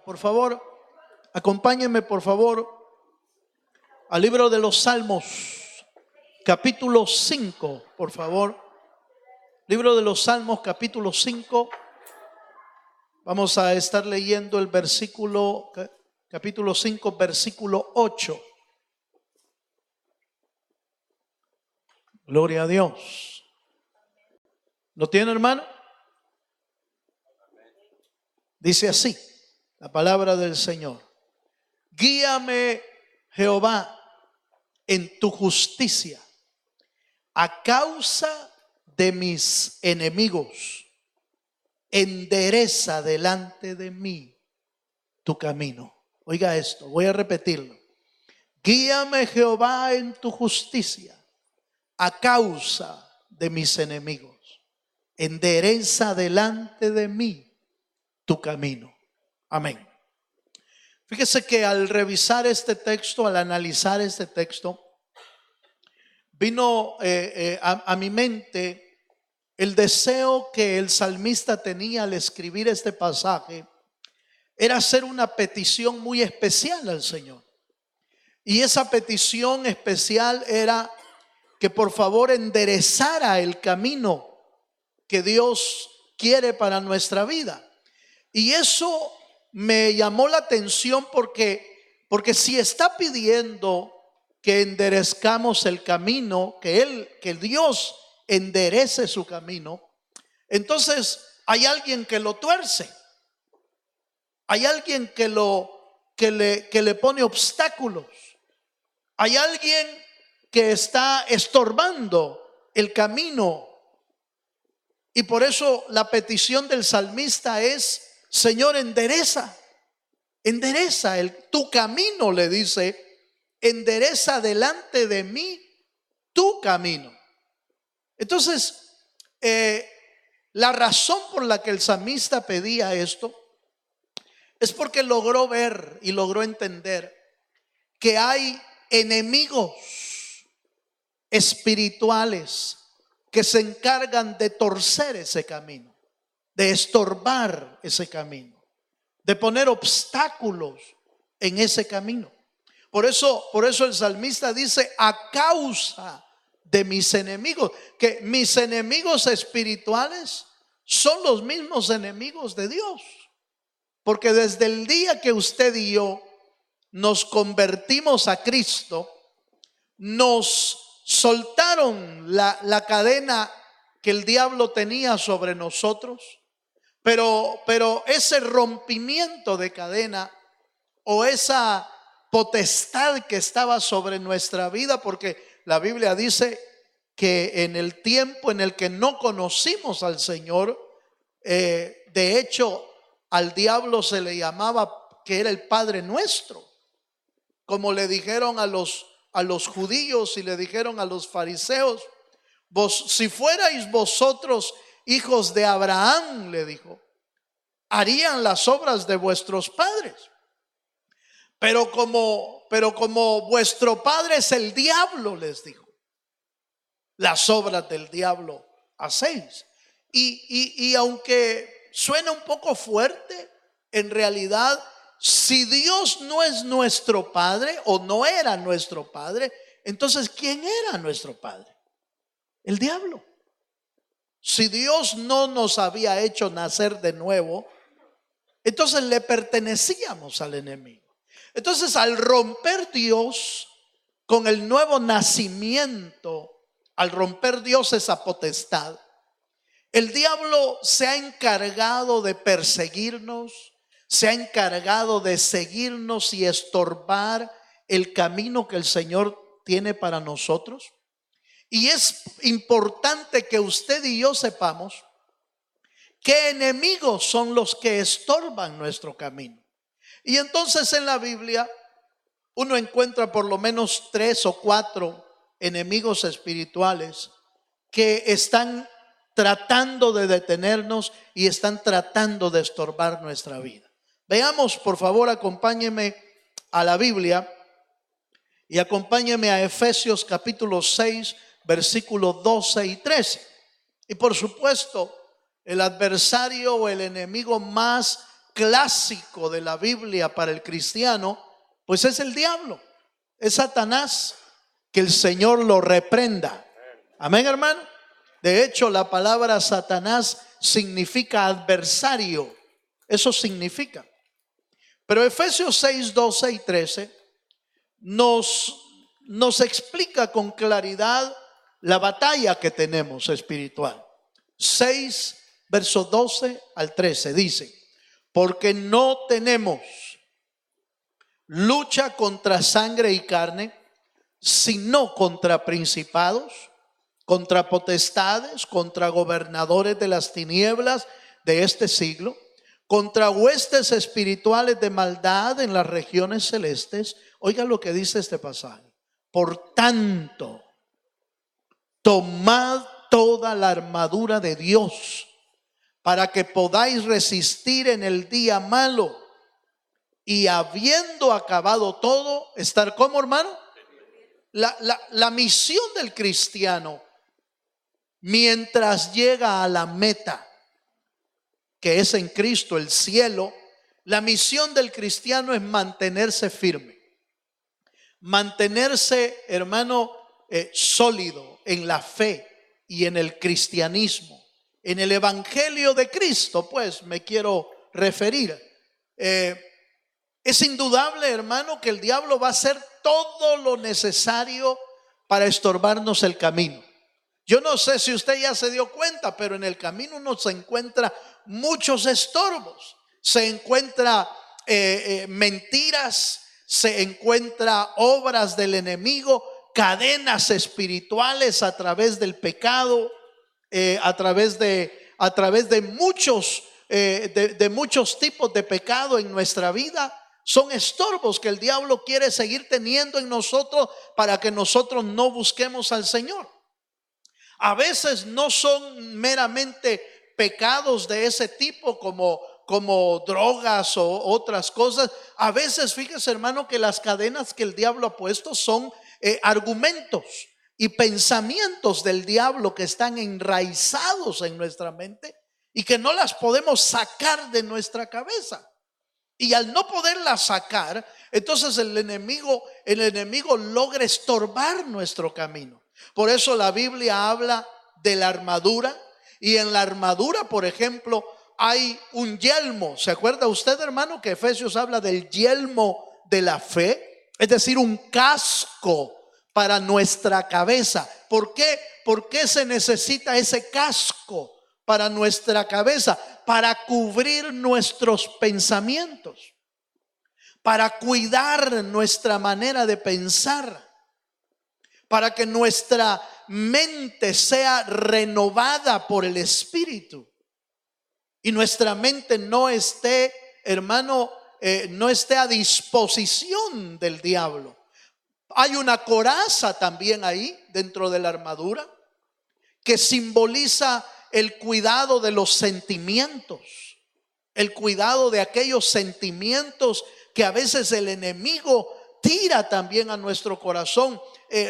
Por favor, acompáñenme por favor al libro de los Salmos, capítulo 5, por favor. Libro de los Salmos, capítulo 5. Vamos a estar leyendo el versículo, capítulo 5, versículo 8. Gloria a Dios. ¿Lo tiene, hermano? Dice así la palabra del Señor: guíame, Jehová, en tu justicia, a causa de mis enemigos. Endereza delante de mí tu camino. Oiga esto, voy a repetirlo. Guíame, Jehová, en tu justicia, a causa de mis enemigos. Endereza delante de mí tu camino. Amén. Fíjese que al revisar este texto, al analizar este texto, vino a mi mente el deseo que el salmista tenía al escribir este pasaje. Era hacer una petición muy especial al Señor. Y esa petición especial era que por favor enderezara el camino que Dios quiere para nuestra vida. Y eso me llamó la atención porque si está pidiendo que enderezcamos el camino, que Dios enderece su camino, entonces hay alguien que lo tuerce. Hay alguien que le pone obstáculos. Hay alguien que está estorbando el camino. Y por eso la petición del salmista es: Señor, endereza tu camino, le dice, endereza delante de mí tu camino. Entonces, la razón por la que el salmista pedía esto es porque logró ver y logró entender que hay enemigos espirituales que se encargan de torcer ese camino, de estorbar ese camino, de poner obstáculos en ese camino. Por eso el salmista dice: a causa de mis enemigos, que mis enemigos espirituales son los mismos enemigos de Dios. Porque desde el día que usted y yo nos convertimos a Cristo, nos soltaron la cadena que el diablo tenía sobre nosotros. Pero ese rompimiento de cadena, o esa potestad que estaba sobre nuestra vida, porque la Biblia dice que en el tiempo en el que no conocimos al Señor, de hecho al diablo se le llamaba que era el Padre nuestro, como le dijeron a los judíos y le dijeron a los fariseos: si fuerais vosotros hijos de Abraham, le dijo, harían las obras de vuestros padres. Pero como vuestro padre es el diablo, les dijo, las obras del diablo hacéis. Y aunque suena un poco fuerte, en realidad, si Dios no es nuestro padre o no era nuestro padre, entonces ¿quién era nuestro padre? El diablo. Si Dios no nos había hecho nacer de nuevo, entonces le pertenecíamos al enemigo. Entonces, al romper Dios con el nuevo nacimiento, al romper Dios esa potestad, el diablo se ha encargado de perseguirnos, se ha encargado de seguirnos y estorbar el camino que el Señor tiene para nosotros. Y es importante que usted y yo sepamos qué enemigos son los que estorban nuestro camino. Y entonces en la Biblia uno encuentra por lo menos 3 o 4 enemigos espirituales que están tratando de detenernos y están tratando de estorbar nuestra vida. Veamos, por favor, acompáñeme a la Biblia y acompáñeme a Efesios capítulo 6, versículos 12 y 13. Y por supuesto, el adversario o el enemigo más clásico de la Biblia para el cristiano, pues es el diablo, es Satanás, que el Señor lo reprenda. Amén, hermano. De hecho, la palabra Satanás significa adversario, eso significa. Pero Efesios 6, 12 y 13 nos explica con claridad la batalla que tenemos espiritual. 6, versos 12 al 13 dice: porque no tenemos lucha contra sangre y carne, sino contra principados, contra potestades, contra gobernadores de las tinieblas de este siglo, contra huestes espirituales de maldad en las regiones celestes. Oiga lo que dice este pasaje: por tanto, tomad toda la armadura de Dios para que podáis resistir en el día malo, y habiendo acabado todo, estar como, hermano. La misión del cristiano, mientras llega a la meta, que es en Cristo, el cielo, la misión del cristiano es mantenerse firme, mantenerse, hermano, sólido en la fe y en el cristianismo, en el evangelio de Cristo, pues me quiero referir. Es indudable, hermano, que el diablo va a hacer todo lo necesario para estorbarnos el camino. Yo no sé si usted ya se dio cuenta, pero en el camino uno se encuentra muchos estorbos. Se encuentra mentiras, se encuentra obras del enemigo, cadenas espirituales a través del pecado, a través de muchos tipos de pecado en nuestra vida. Son estorbos que el diablo quiere seguir teniendo en nosotros para que nosotros no busquemos al Señor. A veces no son meramente pecados de ese tipo como drogas o otras cosas. A veces, fíjese, hermano, que las cadenas que el diablo ha puesto son argumentos y pensamientos del diablo que están enraizados en nuestra mente y que no las podemos sacar de nuestra cabeza. Y al no poderla sacar, entonces el enemigo logra estorbar nuestro camino. Por eso la Biblia habla de la armadura, y en la armadura, por ejemplo, hay un yelmo. ¿Se acuerda usted, hermano, que Efesios habla del yelmo de la fe? Es decir, un casco para nuestra cabeza. ¿Por qué? ¿Por qué se necesita ese casco para nuestra cabeza? Para cubrir nuestros pensamientos, para cuidar nuestra manera de pensar, para que nuestra mente sea renovada por el Espíritu y nuestra mente no esté, hermano, no esté a disposición del diablo. Hay una coraza también ahí dentro de la armadura que simboliza el cuidado de los sentimientos, el cuidado de aquellos sentimientos que a veces el enemigo tira también a nuestro corazón,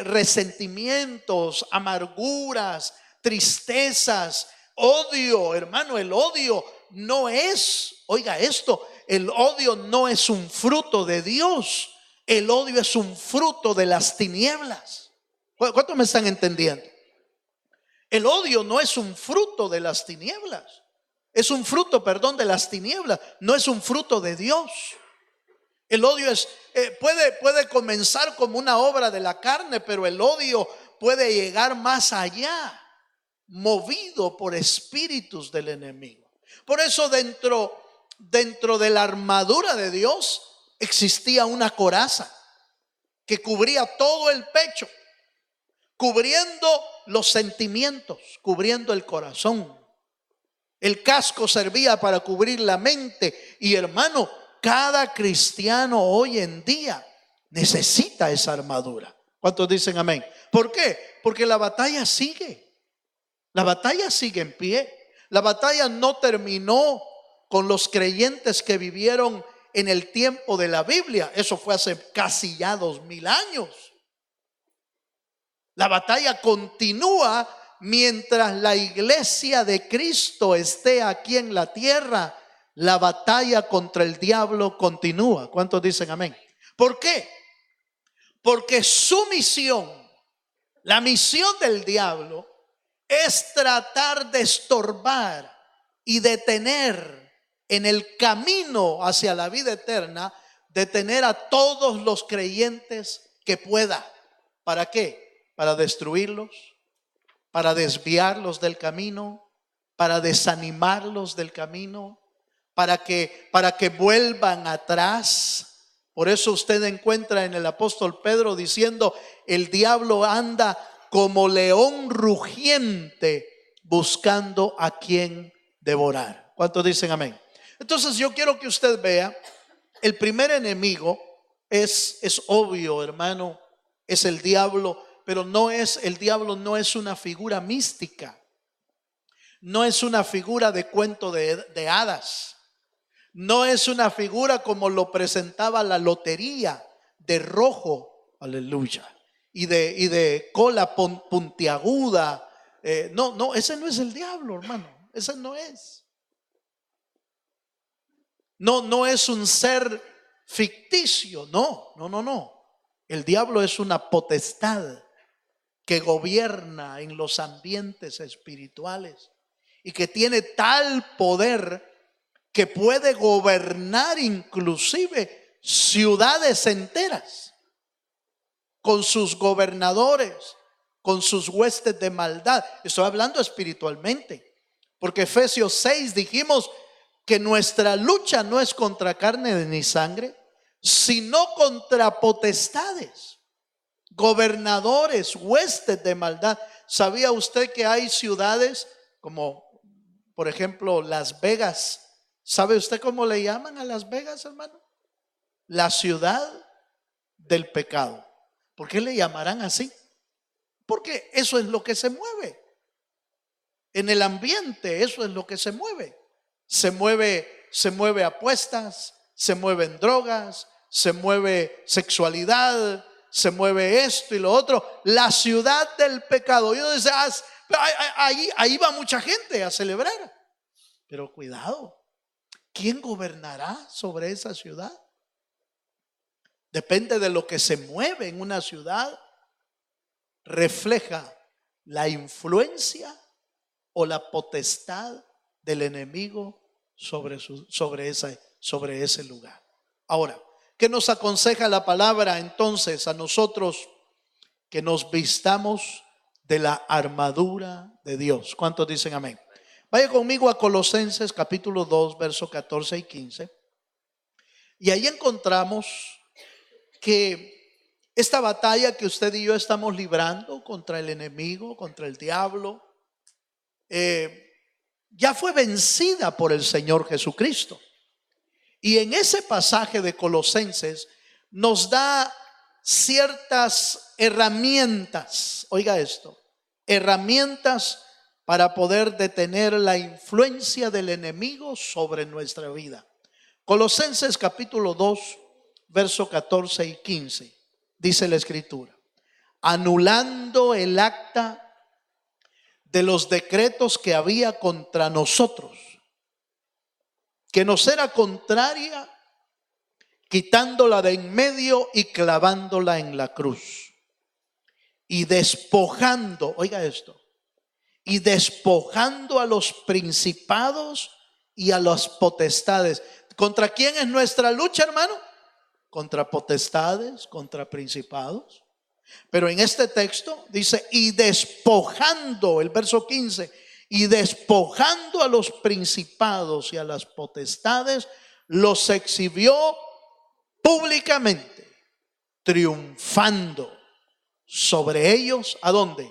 resentimientos, amarguras, tristezas, odio. Hermano, el odio no es, oiga esto, el odio no es un fruto de Dios, el odio es un fruto de las tinieblas. ¿Cuántos me están entendiendo? El odio no es un fruto de las tinieblas. Es un fruto, perdón, de las tinieblas. No es un fruto de Dios. El odio puede comenzar como una obra de la carne, pero el odio puede llegar más allá, movido por espíritus del enemigo. Por eso dentro de la armadura de Dios existía una coraza que cubría todo el pecho, cubriendo los sentimientos, cubriendo el corazón. El casco servía para cubrir la mente. Y hermano, cada cristiano hoy en día necesita esa armadura. ¿Cuántos dicen amén? ¿Por qué? Porque la batalla sigue. La batalla sigue en pie. La batalla no terminó con los creyentes que vivieron en el tiempo de la Biblia. Eso fue hace casi ya 2000 años. La batalla continúa mientras la iglesia de Cristo esté aquí en la tierra. la batalla contra el diablo continúa. ¿Cuántos dicen amén? ¿Por qué? Porque su misión, la misión del diablo, es tratar de estorbar y detener en el camino hacia la vida eterna, detener a todos los creyentes que pueda. ¿Para qué? Para destruirlos, para desviarlos del camino, para desanimarlos del camino, para que vuelvan atrás. Por eso usted encuentra en el apóstol Pedro diciendo: el diablo anda como león rugiente buscando a quien devorar. ¿Cuántos dicen amén? Entonces yo quiero que usted vea, el primer enemigo es obvio, hermano, es el diablo, pero el diablo no es una figura mística, no es una figura de cuento de hadas, no es una figura como lo presentaba la lotería, de rojo, aleluya, y de cola puntiaguda. No, ese no es el diablo, hermano, ese no es. No es un ser ficticio, no. El diablo es una potestad que gobierna en los ambientes espirituales y que tiene tal poder que puede gobernar inclusive ciudades enteras, con sus gobernadores, con sus huestes de maldad. Estoy hablando espiritualmente, porque Efesios 6 dijimos que nuestra lucha no es contra carne ni sangre, sino contra potestades, gobernadores, huestes de maldad. ¿Sabía usted que hay ciudades como, por ejemplo, Las Vegas? ¿Sabe usted cómo le llaman a Las Vegas, hermano? La ciudad del pecado. ¿Por qué le llamarán así? Porque eso es lo que se mueve en el ambiente, eso es lo que se mueve. Se mueve apuestas, se mueven drogas, se mueve sexualidad, se mueve esto y lo otro. La ciudad del pecado. Y uno dice: ahí va mucha gente a celebrar. Pero cuidado, ¿quién gobernará sobre esa ciudad? Depende de lo que se mueve en una ciudad, refleja la influencia o la potestad del enemigo sobre ese lugar. Ahora, ¿qué nos aconseja la palabra entonces a nosotros? Que nos vistamos de la armadura de Dios. ¿Cuántos dicen amén? Vaya conmigo a Colosenses capítulo 2, versos 14 y 15. Y ahí encontramos que esta batalla que usted y yo estamos librando contra el enemigo, contra el diablo, ya fue vencida por el Señor Jesucristo. Y en ese pasaje de Colosenses nos da ciertas herramientas, oiga esto, herramientas para poder detener la influencia del enemigo sobre nuestra vida. Colosenses capítulo 2, verso 14 y 15, dice la escritura: anulando el acta de los decretos que había contra nosotros, que nos era contraria, quitándola de en medio y clavándola en la cruz. Y despojando, oiga esto, y despojando a los principados y a las potestades. ¿Contra quién es nuestra lucha, hermano? Contra potestades, contra principados. Pero en este texto dice: y despojando, el verso 15, y despojando a los principados y a las potestades, los exhibió públicamente, triunfando sobre ellos. ¿A dónde?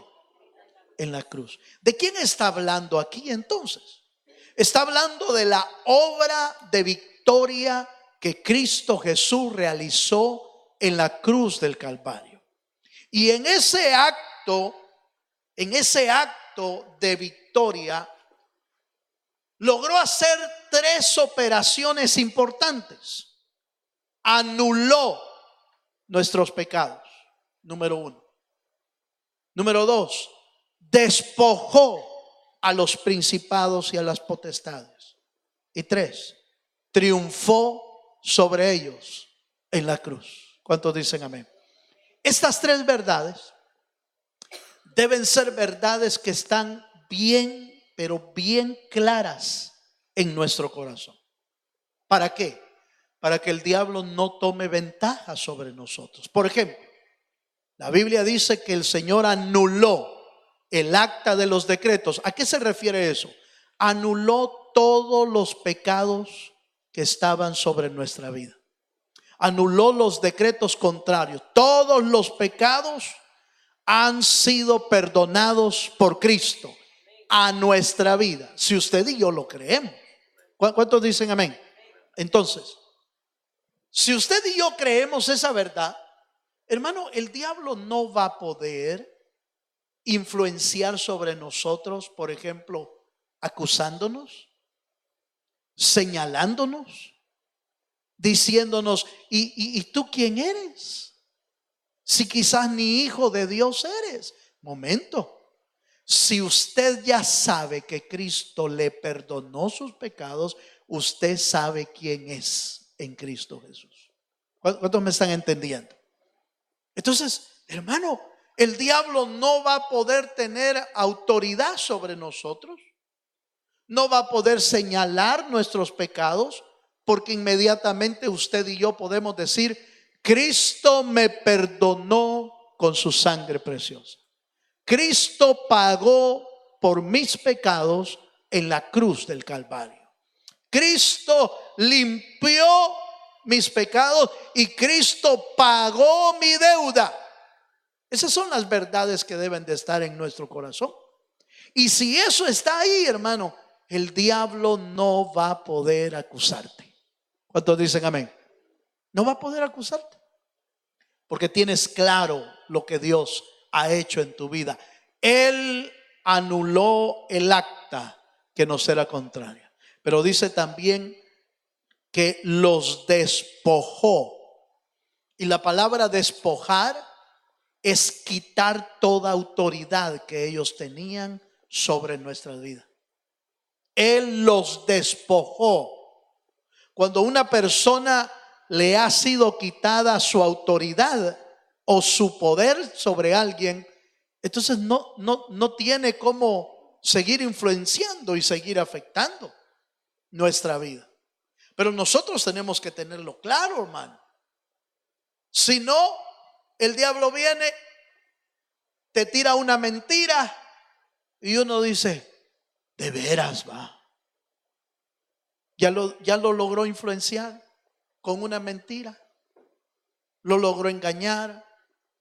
En la cruz. ¿De quién está hablando aquí entonces? Está hablando de la obra de victoria que Cristo Jesús realizó en la cruz del Calvario. Y en ese acto de victoria, logró hacer tres operaciones importantes. Anuló nuestros pecados, número 1. Número 2, despojó a los principados y a las potestades. Y 3, triunfó sobre ellos en la cruz. ¿Cuántos dicen amén? Estas tres verdades deben ser verdades que están bien, pero bien claras en nuestro corazón. ¿Para qué? Para que el diablo no tome ventaja sobre nosotros. Por ejemplo, la Biblia dice que el Señor anuló el acta de los decretos. ¿A qué se refiere eso? Anuló todos los pecados que estaban sobre nuestra vida. Anuló los decretos contrarios. Todos los pecados han sido perdonados por Cristo a nuestra vida. Si usted y yo lo creemos. ¿Cuántos dicen amén? Entonces, si usted y yo creemos esa verdad, hermano, el diablo no va a poder influenciar sobre nosotros, por ejemplo, acusándonos, señalándonos, diciéndonos, ¿y tú quién eres? Si quizás ni hijo de Dios eres. Momento. Si usted ya sabe que Cristo le perdonó sus pecados, usted sabe quién es en Cristo Jesús. ¿Cuántos me están entendiendo? Entonces, hermano, el diablo no va a poder tener autoridad sobre nosotros. No va a poder señalar nuestros pecados, porque inmediatamente usted y yo podemos decir: Cristo me perdonó con su sangre preciosa. Cristo pagó por mis pecados en la cruz del Calvario. Cristo limpió mis pecados y Cristo pagó mi deuda. Esas son las verdades que deben de estar en nuestro corazón. Y si eso está ahí, hermano, el diablo no va a poder acusarte. ¿Cuántos dicen amén? No va a poder acusarte, porque tienes claro lo que Dios ha hecho en tu vida. Él anuló el acta que nos era contraria, pero dice también que los despojó. Y la palabra despojar es quitar toda autoridad que ellos tenían sobre nuestra vida. Él los despojó. Cuando una persona le ha sido quitada su autoridad o su poder sobre alguien, entonces no tiene cómo seguir influenciando y seguir afectando nuestra vida. Pero nosotros tenemos que tenerlo claro, hermano. Si no, el diablo viene, te tira una mentira y uno dice: de veras va. Ya lo logró influenciar con una mentira. Lo logró engañar,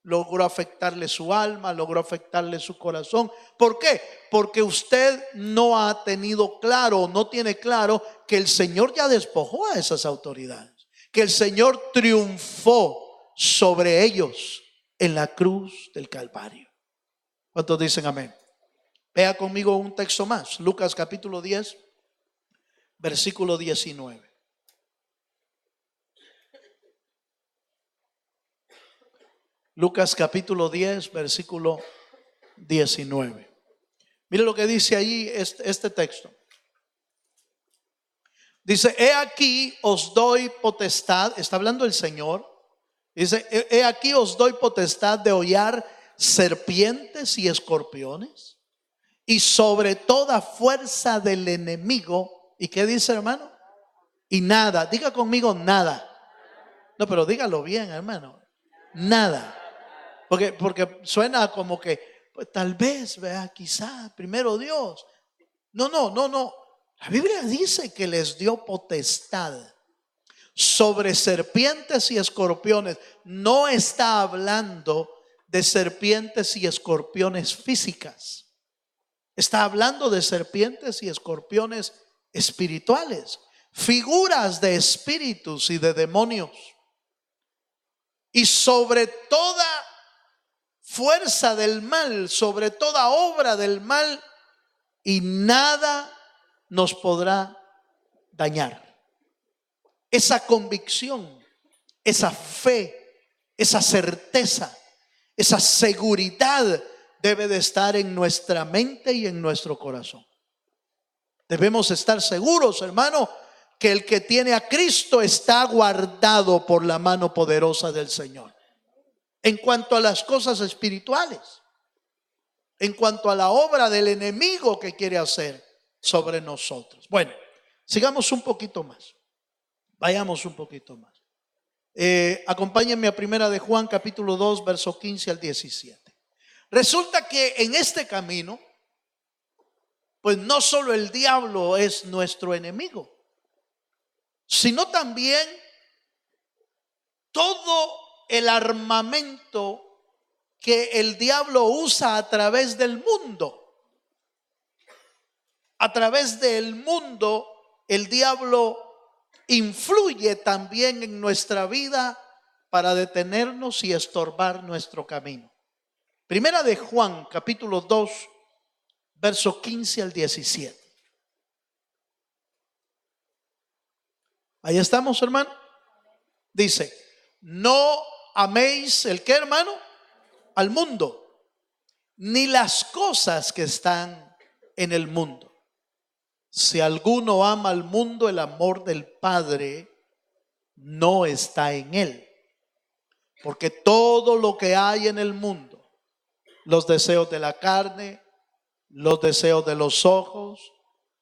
logró afectarle su alma, logró afectarle su corazón. ¿Por qué? Porque usted no ha tenido claro, no tiene claro que el Señor ya despojó a esas autoridades, que el Señor triunfó sobre ellos en la cruz del Calvario. ¿Cuántos dicen amén? Vea conmigo un texto más, Lucas capítulo 10, versículo 19. Lucas capítulo 10, versículo 19. Mire lo que dice ahí este texto. Dice: he aquí os doy potestad. Está hablando el Señor. Dice: he aquí os doy potestad de hollar serpientes y escorpiones, y sobre toda fuerza del enemigo. ¿Y qué dice, hermano? Y nada. Diga conmigo: nada. No, pero dígalo bien, hermano. Nada. Porque suena como que, pues, tal vez, vea, quizá, primero Dios. No. La Biblia dice que les dio potestad sobre serpientes y escorpiones. No está hablando de serpientes y escorpiones físicas. Está hablando de serpientes y escorpiones espirituales, figuras de espíritus y de demonios. Y sobre toda fuerza del mal, sobre toda obra del mal, y nada nos podrá dañar. Esa convicción, esa fe, esa certeza, esa seguridad debe de estar en nuestra mente y en nuestro corazón. Debemos estar seguros, hermano, que el que tiene a Cristo está guardado por la mano poderosa del Señor. En cuanto a las cosas espirituales, en cuanto a la obra del enemigo que quiere hacer sobre nosotros. Bueno, sigamos un poquito más. Vayamos un poquito más. Acompáñenme a Primera de Juan, capítulo 2, verso 15 al 17. Resulta que en este camino, pues no solo el diablo es nuestro enemigo, sino también todo el armamento que el diablo usa a través del mundo. A través del mundo, el diablo influye también en nuestra vida para detenernos y estorbar nuestro camino. Primera de Juan, capítulo 2, verso 15 al 17. Ahí estamos, hermano. Dice, no améis el qué, hermano, al mundo, ni las cosas que están en el mundo. Si alguno ama al mundo, el amor del Padre no está en él. Porque todo lo que hay en el mundo, los deseos de la carne, los deseos de los ojos,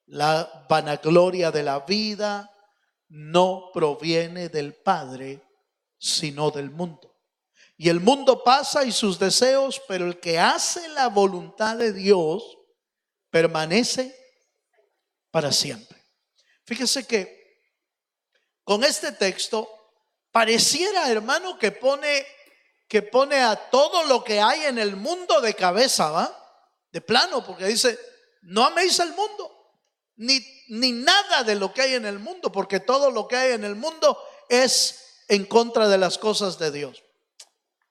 la vanagloria de la vida, no proviene del Padre, sino del mundo. Y el mundo pasa y sus deseos, pero el que hace la voluntad de Dios permanece para siempre. Fíjese que con este texto pareciera, hermano, que pone a todo lo que hay en el mundo de cabeza, ¿va? De plano, porque dice, no améis al mundo, ni nada de lo que hay en el mundo, porque todo lo que hay en el mundo es en contra de las cosas de Dios.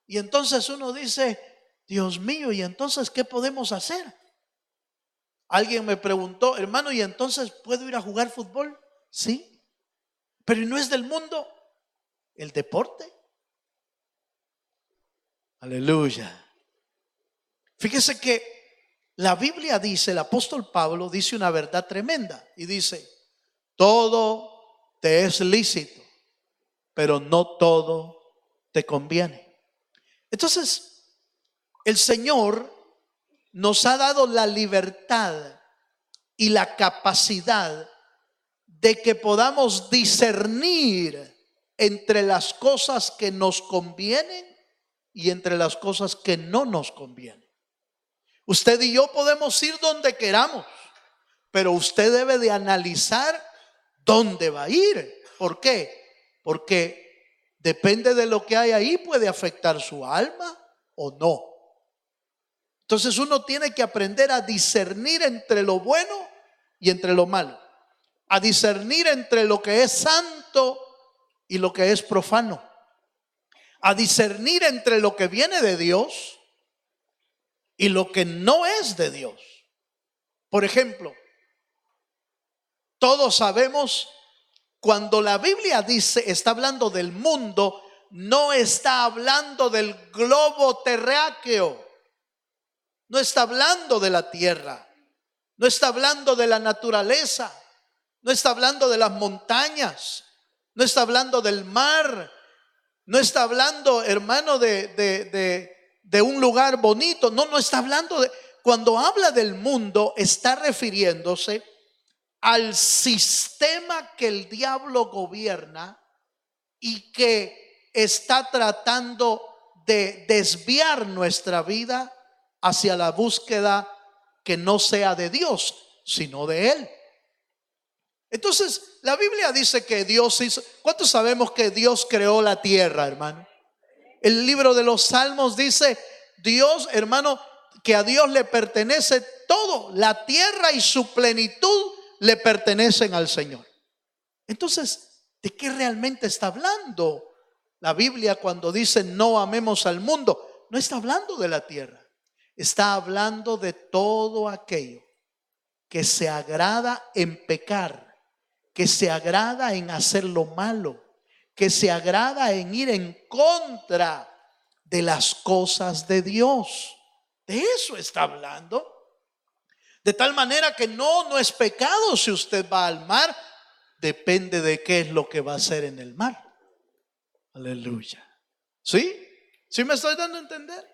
Y entonces uno dice, Dios mío, ¿y entonces qué podemos hacer? Alguien me preguntó, hermano, ¿y entonces puedo ir a jugar fútbol? Sí, pero ¿no es del mundo el deporte? Aleluya. Fíjese que la Biblia dice, el apóstol Pablo dice una verdad tremenda y dice, todo te es lícito, pero no todo te conviene. Entonces, el Señor nos ha dado la libertad y la capacidad de que podamos discernir entre las cosas que nos convienen y entre las cosas que no nos convienen. Usted y yo podemos ir donde queramos, pero usted debe de analizar dónde va a ir. ¿Por qué? Porque depende de lo que hay ahí, puede afectar su alma o no. Entonces uno tiene que aprender a discernir entre lo bueno y entre lo malo. A discernir entre lo que es santo y lo que es profano. A discernir entre lo que viene de Dios y lo que no es de Dios. Por ejemplo, todos sabemos, cuando la Biblia dice, está hablando del mundo, no está hablando del globo terráqueo, no está hablando de la tierra, no está hablando de la naturaleza, no está hablando de las montañas, no está hablando del mar, no está hablando, hermano, de un lugar bonito. No está hablando de... Cuando habla del mundo, está refiriéndose al sistema que el diablo gobierna y que está tratando de desviar nuestra vida hacia la búsqueda que no sea de Dios, sino de Él. Entonces, la Biblia dice que Dios hizo... ¿Cuántos sabemos que Dios creó la tierra, hermano? El libro de los Salmos dice, Dios, hermano, que a Dios le pertenece todo. La tierra y su plenitud le pertenecen al Señor. Entonces, ¿de qué realmente está hablando la Biblia cuando dice no amemos al mundo? No está hablando de la tierra. Está hablando de todo aquello que se agrada en pecar, que se agrada en hacer lo malo, que se agrada en ir en contra de las cosas de Dios. De eso está hablando. De tal manera que no es pecado si usted va al mar depende de qué es lo que va a hacer en el mar. Aleluya. ¿Sí? ¿Sí me estoy dando a entender?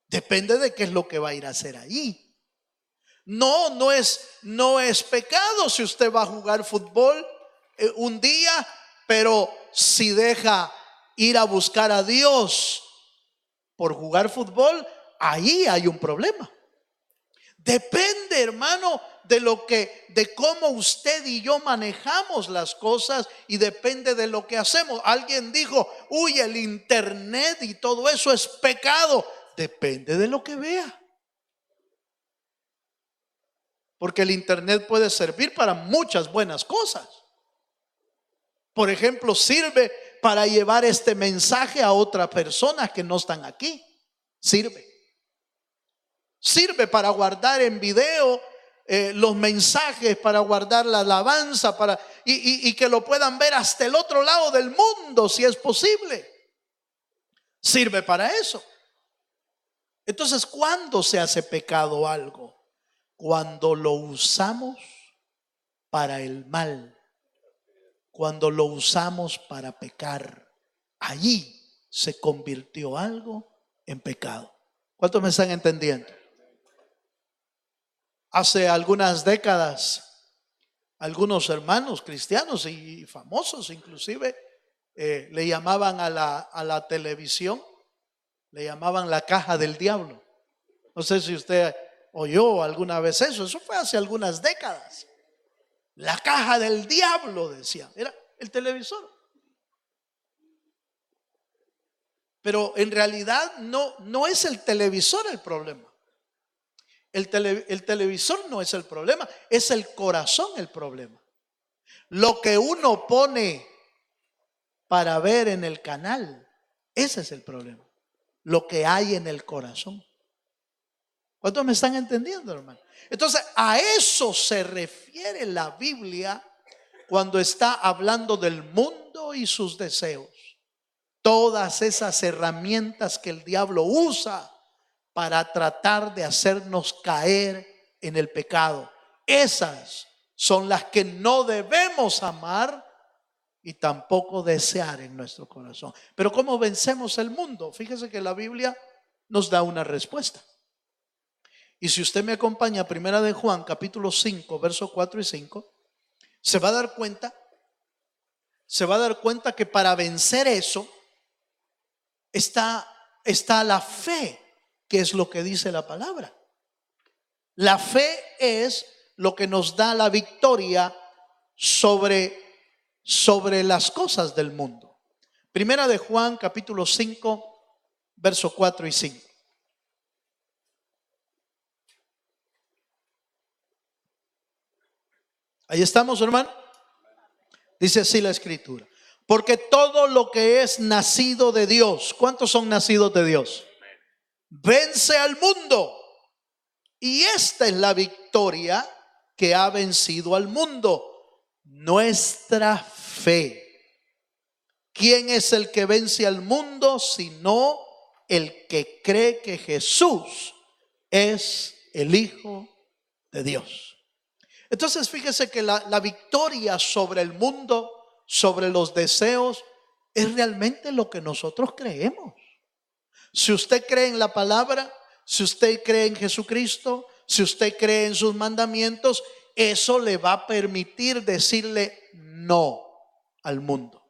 Depende de qué es lo que va a ir a hacer allí. No es pecado si usted va a jugar fútbol un día, pero si deja ir a buscar a Dios por jugar fútbol, ahí hay un problema. Depende, hermano, de cómo usted y yo manejamos las cosas, y depende de lo que hacemos. Alguien dijo, uy, el internet y todo eso es pecado. Depende de lo que vea. Porque el internet puede servir para muchas buenas cosas. Por ejemplo, sirve para llevar este mensaje a otras personas que no están aquí. Sirve para guardar en video los mensajes, para guardar la alabanza, y que lo puedan ver hasta el otro lado del mundo, si es posible. Sirve para eso. Entonces, ¿cuándo se hace pecado algo? Cuando lo usamos para el mal, cuando lo usamos para pecar. Allí se convirtió algo en pecado. ¿Cuántos me están entendiendo? Hace algunas décadas, algunos hermanos cristianos y famosos inclusive le llamaban a la televisión, le llamaban la caja del diablo. No sé si usted oyó alguna vez eso. Eso fue hace algunas décadas. La caja del diablo, decía, era el televisor. Pero en realidad no es el televisor el problema. El televisor no es el problema, es el corazón el problema. Lo que uno pone para ver en el canal, ese es el problema. Lo que hay en el corazón. ¿Cuántos me están entendiendo, hermano? Entonces, a eso se refiere la Biblia cuando está hablando del mundo y sus deseos. Todas esas herramientas que el diablo usa para tratar de hacernos caer en el pecado. Esas son las que no debemos amar y tampoco desear en nuestro corazón. Pero ¿cómo vencemos el mundo? Fíjese que la Biblia nos da una respuesta. Y si usted me acompaña a Primera de Juan, capítulo 5, versos 4 y 5, se va a dar cuenta que para vencer eso está la fe, que es lo que dice la palabra. La fe es lo que nos da la victoria sobre las cosas del mundo. Primera de Juan, capítulo 5, versos 4 y 5. Ahí estamos, hermano. Dice así la escritura: porque todo lo que es nacido de Dios, ¿cuántos son nacidos de Dios? Vence al mundo. Y esta es la victoria que ha vencido al mundo: nuestra fe. ¿Quién es el que vence al mundo sino el que cree que Jesús es el Hijo de Dios? Entonces fíjese que la victoria sobre el mundo, sobre los deseos, es realmente lo que nosotros creemos. Si usted cree en la palabra, si usted cree en Jesucristo, si usted cree en sus mandamientos, eso le va a permitir decirle no al mundo,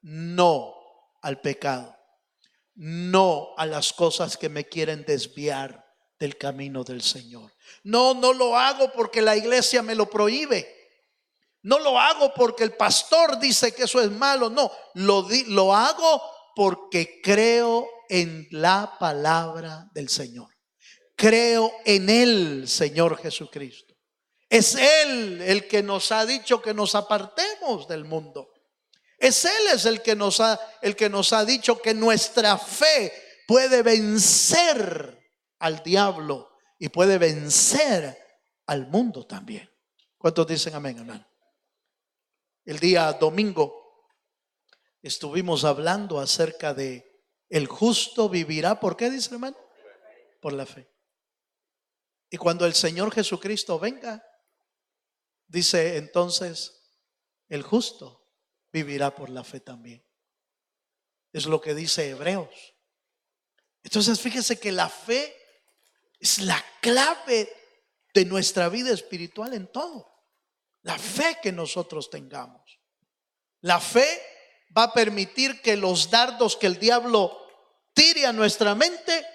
no al pecado, no a las cosas que me quieren desviar del camino del Señor. No lo hago porque la iglesia me lo prohíbe. No lo hago porque el pastor dice que eso es malo. No, lo hago porque creo en la palabra del Señor. Creo en el Señor Jesucristo. Es Él el que nos ha dicho que nos apartemos del mundo. Es el que nos ha dicho que nuestra fe puede vencer al diablo y puede vencer al mundo también. ¿Cuántos dicen amén, hermano? El día domingo estuvimos hablando acerca de el justo vivirá. ¿Por qué dice, hermano? Por la fe. Y cuando el Señor Jesucristo venga, dice entonces, el justo vivirá por la fe también. Es lo que dice Hebreos. Entonces fíjese que la fe es la clave de nuestra vida espiritual en todo. La fe que nosotros tengamos. La fe va a permitir que los dardos que el diablo tire a nuestra mente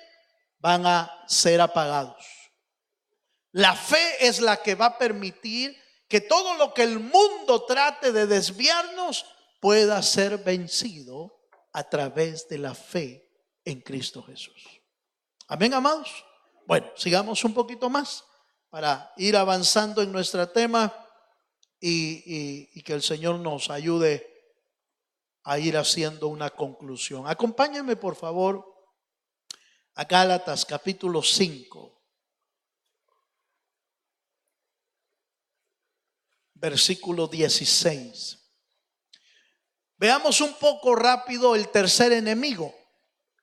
van a ser apagados. La fe es la que va a permitir que todo lo que el mundo trate de desviarnos pueda ser vencido a través de la fe en Cristo Jesús. Amén, amados. Bueno, sigamos un poquito más para ir avanzando en nuestro tema y que el Señor nos ayude a ir haciendo una conclusión. Acompáñenme por favor a Gálatas capítulo 5, versículo 16. Veamos un poco rápido el tercer enemigo.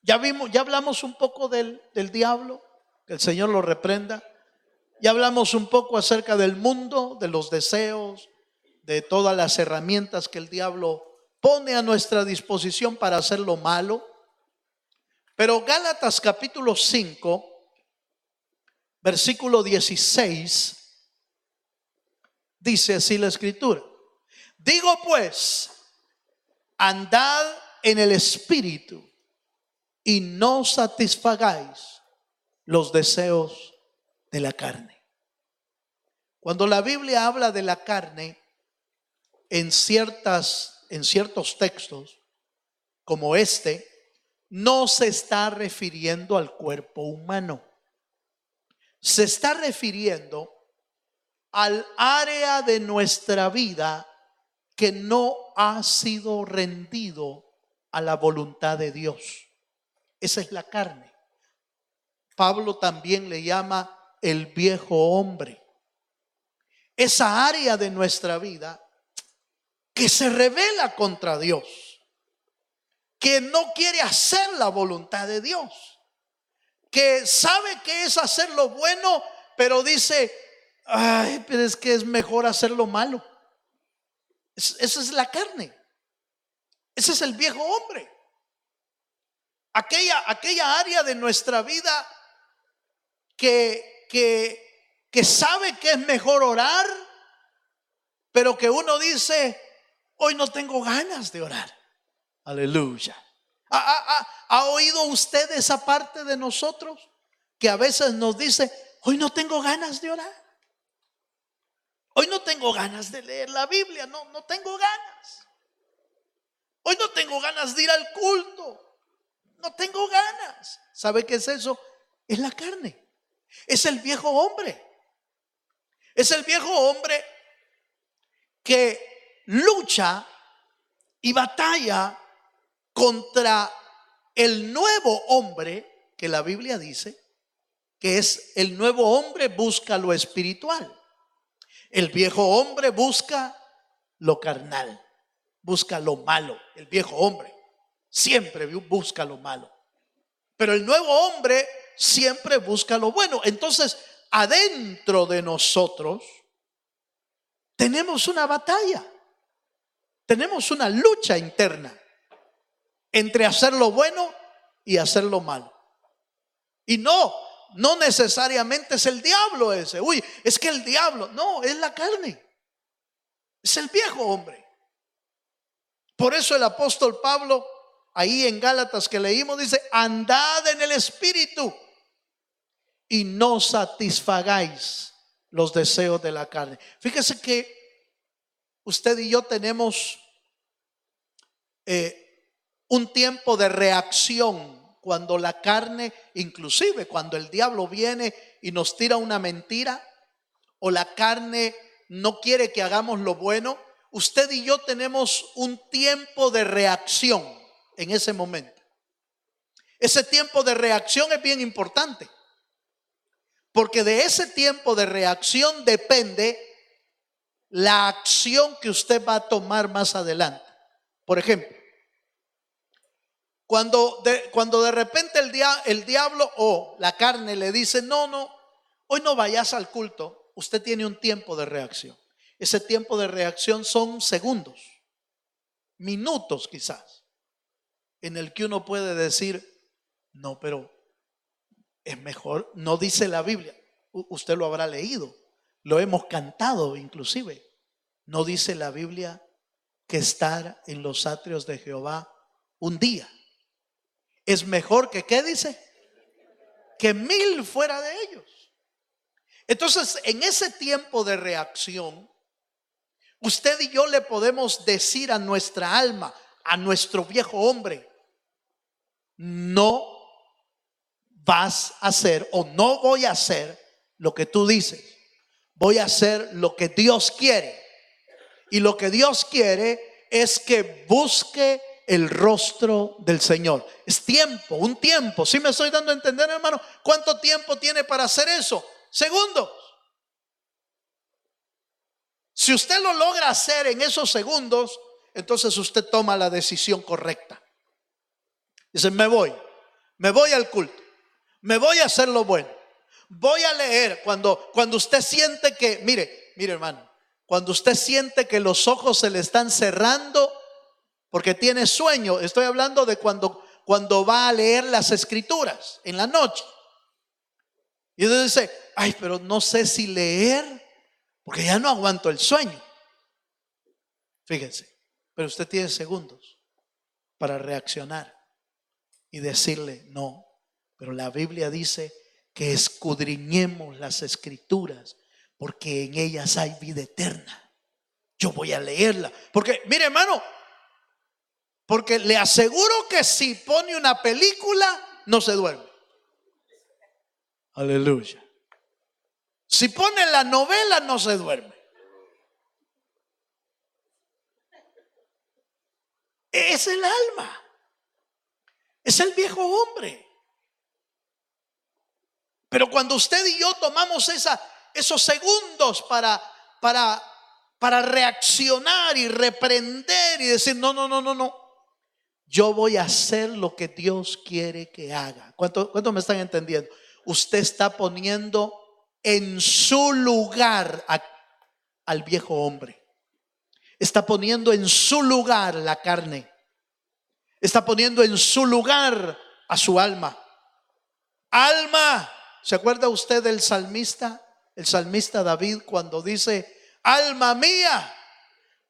Ya hablamos un poco del diablo, que el Señor lo reprenda. Ya hablamos un poco acerca del mundo, de los deseos, de todas las herramientas que el diablo pone a nuestra disposición para hacer lo malo. Pero Gálatas capítulo 5, versículo 16, dice así la escritura: digo pues, andad en el espíritu y no satisfagáis los deseos de la carne. Cuando la Biblia habla de la carne en ciertos textos como este, no se está refiriendo al cuerpo humano. Se está refiriendo al área de nuestra vida que no ha sido rendido a la voluntad de Dios. Esa es la carne. Pablo también le llama el viejo hombre. Esa área de nuestra vida que se rebela contra Dios, que no quiere hacer la voluntad de Dios, que sabe que es hacer lo bueno, pero dice: ay, pero es que es mejor hacer lo malo. Esa es la carne. Ese es el viejo hombre. Aquella área de nuestra vida que sabe que es mejor orar, pero que uno dice: hoy no tengo ganas de orar. Aleluya. ¿Ha oído usted esa parte de nosotros que a veces nos dice: hoy no tengo ganas de orar? Hoy no tengo ganas de leer la Biblia, no tengo ganas. Hoy no tengo ganas de ir al culto. No tengo ganas. ¿Sabe qué es eso? Es la carne. Es el viejo hombre. Es el viejo hombre que lucha y batalla contra el nuevo hombre que la Biblia dice que es el nuevo hombre. Busca lo espiritual. El viejo hombre busca lo carnal, busca lo malo. El viejo hombre siempre busca lo malo, pero el nuevo hombre siempre busca lo bueno. Entonces, adentro de nosotros tenemos una batalla, tenemos una lucha interna entre hacer lo bueno y hacer lo malo. Y no necesariamente es el diablo ese. Uy, es que el diablo, no, es la carne, es el viejo hombre. Por eso el apóstol Pablo, ahí en Gálatas que leímos, dice: andad en el espíritu y no satisfagáis los deseos de la carne. Fíjese que usted y yo tenemos un tiempo de reacción cuando la carne, inclusive cuando el diablo viene y nos tira una mentira, o la carne no quiere que hagamos lo bueno. Usted y yo tenemos un tiempo de reacción en ese momento. Ese tiempo de reacción es bien importante, porque de ese tiempo de reacción depende la acción que usted va a tomar más adelante. Por ejemplo, cuando de repente el diablo o la carne le dice: no, hoy no vayas al culto, usted tiene un tiempo de reacción. Ese tiempo de reacción son segundos, minutos quizás, en el que uno puede decir, no, pero es mejor, no dice la Biblia, usted lo habrá leído, lo hemos cantado inclusive, no dice la Biblia que estar en los atrios de Jehová un día es mejor que, ¿qué dice? Que 1000 fuera de ellos. Entonces, en ese tiempo de reacción, usted y yo le podemos decir a nuestra alma, a nuestro viejo hombre, no vas a hacer o no voy a hacer lo que tú dices. Voy a hacer lo que Dios quiere. Y lo que Dios quiere es que busque el rostro del Señor. Es tiempo, un tiempo. ¿Sí me estoy dando a entender, hermano? ¿Cuánto tiempo tiene para hacer eso? Segundos. Si usted lo logra hacer en esos segundos, entonces usted toma la decisión correcta. Dice, me voy al culto, me voy a hacer lo bueno, voy a leer. Cuando usted siente que, mire hermano, cuando usted siente que los ojos se le están cerrando porque tiene sueño, estoy hablando de cuando va a leer las escrituras en la noche. Y usted dice, ay, pero no sé si leer porque ya no aguanto el sueño. Fíjense, pero usted tiene segundos para reaccionar y decirle, no, pero la Biblia dice que escudriñemos las escrituras porque en ellas hay vida eterna. Yo voy a leerla, porque mire, hermano, porque le aseguro que si pone una película no se duerme. Aleluya. Si pone la novela no se duerme. Es el alma, es el viejo hombre. Pero cuando usted y yo tomamos esos segundos para reaccionar y reprender y decir, no, yo voy a hacer lo que Dios quiere que haga. ¿Cuánto me están entendiendo? Usted está poniendo en su lugar al viejo hombre. Está poniendo en su lugar la carne. Está poniendo en su lugar a su alma. Alma, ¿se acuerda usted del salmista? El salmista David, cuando dice, alma mía,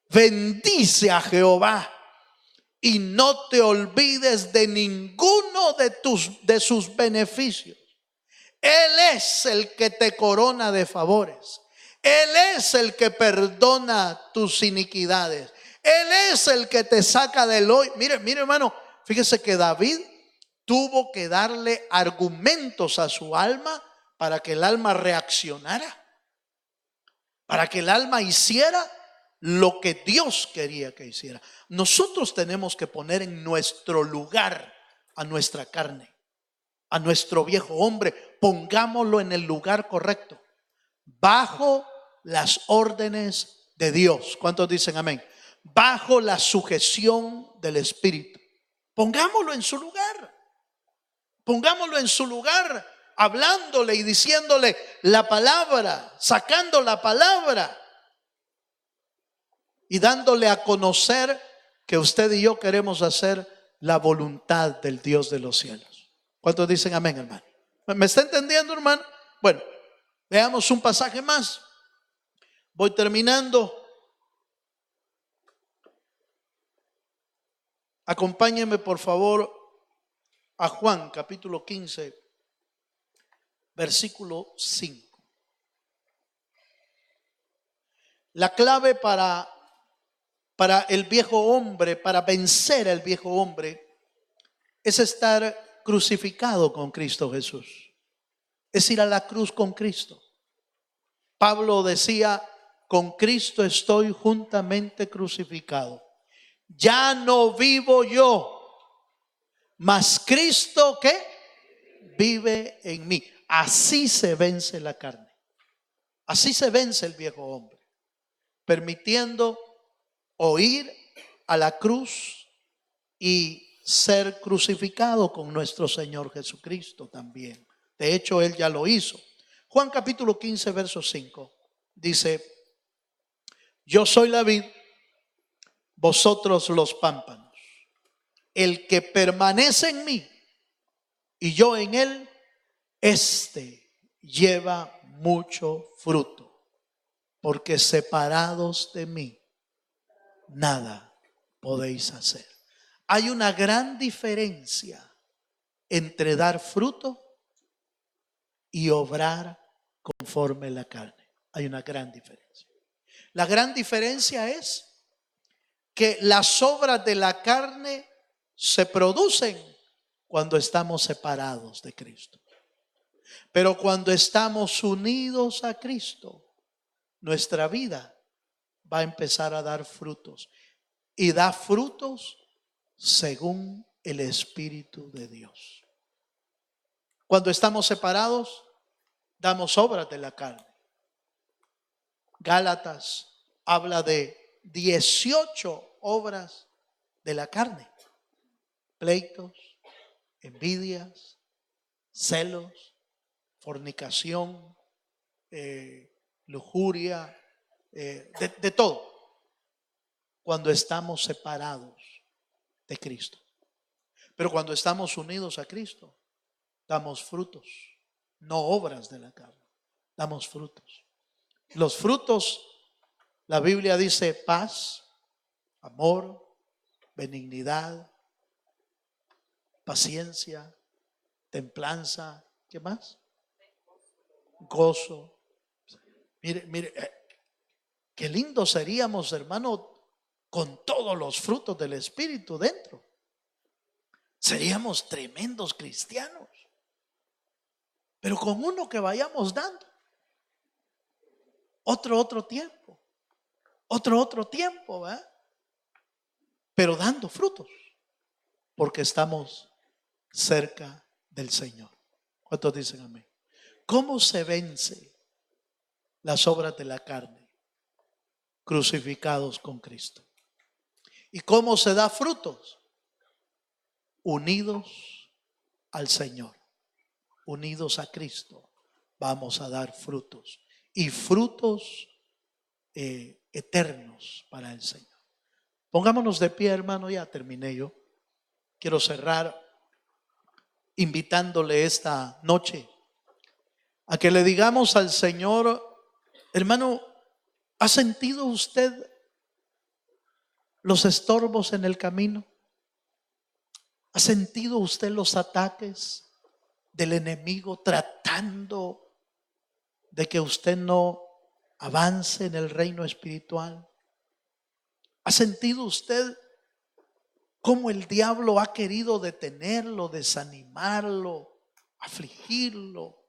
bendice a Jehová y no te olvides de ninguno de sus beneficios. Él es el que te corona de favores. Él es el que perdona tus iniquidades. Él es el que te saca del hoyo. Mire hermano, fíjese que David tuvo que darle argumentos a su alma para que el alma reaccionara, para que el alma hiciera lo que Dios quería que hiciera. Nosotros tenemos que poner en nuestro lugar a nuestra carne, a nuestro viejo hombre. Pongámoslo en el lugar correcto, bajo las órdenes de Dios. ¿Cuántos dicen amén? Bajo la sujeción del Espíritu. Pongámoslo en su lugar. Pongámoslo en su lugar, hablándole y diciéndole la palabra, sacando la palabra y dándole a conocer que usted y yo queremos hacer la voluntad del Dios de los cielos. ¿Cuántos dicen amén, hermano? ¿Me está entendiendo, hermano? Bueno, veamos un pasaje más. Voy terminando. Acompáñenme por favor a Juan capítulo 15, versículo 5. La clave para el viejo hombre, para vencer al viejo hombre, es estar crucificado con Cristo Jesús. Es ir a la cruz con Cristo. Pablo decía, con Cristo estoy juntamente crucificado. Ya no vivo yo, mas Cristo, ¿qué? Vive en mí. Así se vence la carne. Así se vence el viejo hombre. Permitiendo oír a la cruz y ser crucificado con nuestro Señor Jesucristo también. De hecho, Él ya lo hizo. Juan capítulo 15, verso 5 dice, Yo soy la vid, vosotros los pámpanos. El que permanece en mí y yo en él, este lleva mucho fruto, porque separados de mí, nada podéis hacer. Hay una gran diferencia entre dar fruto y obrar conforme la carne. Hay una gran diferencia. La gran diferencia es que las obras de la carne se producen cuando estamos separados de Cristo. Pero cuando estamos unidos a Cristo, nuestra vida va a empezar a dar frutos. Y da frutos según el Espíritu de Dios. Cuando estamos separados, damos obras de la carne. Gálatas habla de 18 obras de la carne. Pleitos, envidias, celos, fornicación, lujuria, de todo. Cuando estamos separados de Cristo. Pero cuando estamos unidos a Cristo, damos frutos, no obras de la carne, damos frutos. Los frutos, la Biblia dice paz, amor, benignidad, paciencia, templanza, ¿qué más? Gozo. Mire, qué lindo seríamos, hermano, con todos los frutos del Espíritu dentro. Seríamos tremendos cristianos. Pero con uno que vayamos dando. Otro tiempo. Otro tiempo, ¿verdad? Pero dando frutos. Porque estamos cerca del Señor. ¿Cuántos dicen amén? ¿Cómo se vence las obras de la carne? Crucificados con Cristo. ¿Y cómo se da frutos? Unidos al Señor, unidos a Cristo, vamos a dar frutos. Y frutos eternos para el Señor. Pongámonos de pie, hermano, ya terminé yo. Quiero cerrar invitándole esta noche a que le digamos al Señor, hermano, ¿ha sentido usted los estorbos en el camino? ¿Ha sentido usted los ataques del enemigo tratando de que usted no avance en el reino espiritual? ¿Ha sentido usted cómo el diablo ha querido detenerlo, desanimarlo, afligirlo,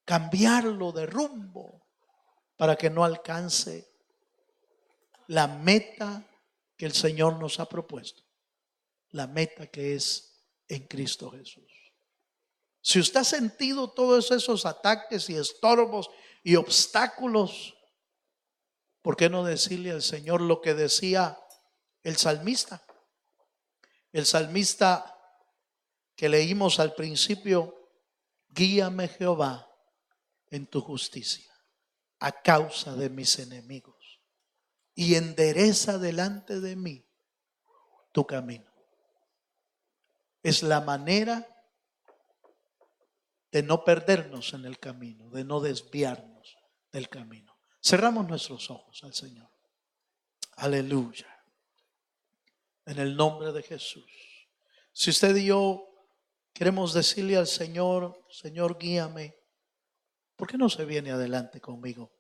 cambiarlo de rumbo para que no alcance la meta que el Señor nos ha propuesto? La meta que es en Cristo Jesús. Si usted ha sentido todos esos ataques y estorbos y obstáculos, ¿por qué no decirle al Señor lo que decía el salmista? El salmista que leímos al principio: guíame, Jehová, en tu justicia a causa de mis enemigos, y endereza delante de mí tu camino. Es la manera de no perdernos en el camino, de no desviarnos del camino. Cerramos nuestros ojos al Señor. Aleluya. En el nombre de Jesús. Si usted y yo queremos decirle al Señor: Señor, guíame, ¿por qué no se viene adelante conmigo?